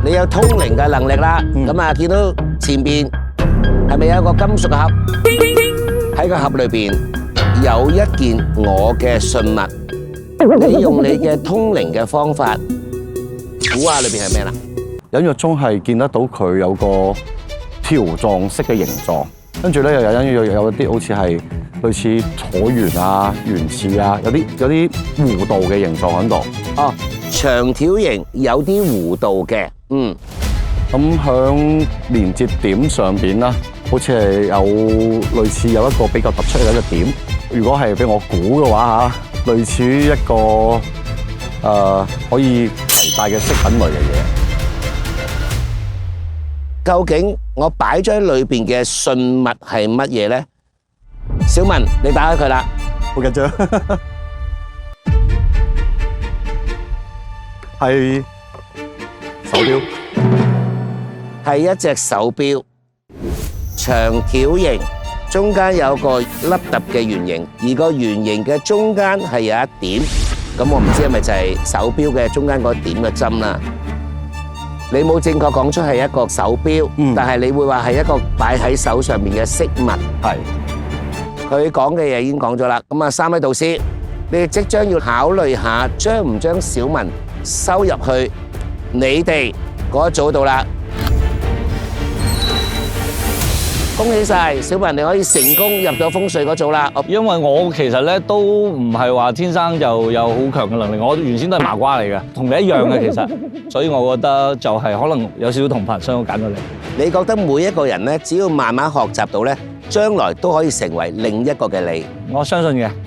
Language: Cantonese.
你有通靈嘅能力啦。咁啊，見到前邊係咪有一個金屬嘅盒？喺個盒裏邊有一件我嘅信物。你用你嘅通靈嘅方法，估下裏邊係咩啦？隱約中係見得到佢有個條狀式嘅形狀，跟住咧又隱約有啲好似係類似橢圓啊、圓翅啊，有啲弧度嘅形狀喺度。哦，長條形有啲弧度嘅，咁響連接點上邊啦，好似係有類似有一個比較突出嘅一個點。如果係俾我估嘅話嚇，類似於一個可以攜帶嘅飾品類嘅嘢。究竟我擺咗喺裏邊嘅信物係乜嘢咧？小文，你打開佢啦。好緊張，係手錶，係一隻手錶，長條形，中間有個凹凸嘅圓形，而個圓形嘅中間係有一點，咁我唔知係咪就係手錶嘅中間嗰點嘅針啦。你冇正確講出係一個手錶，但係你會話係一個擺喺手上面嘅飾物。係。佢講嘅嘢已經講咗啦。咁啊，三位導師，你哋即將要考慮下，將唔將小文收入去你哋嗰一組度啦。恭喜晒，小文你可以成功入咗風水嗰組啦。因為我其實咧都唔係話天生就有好強嘅能力，我原先都係麻瓜嚟嘅，同你一樣嘅其實，所以我覺得就係可能有少少同頻，所以我揀咗你。你覺得每一個人咧，只要慢慢學習到咧，將來都可以成為另一個嘅你？我相信嘅。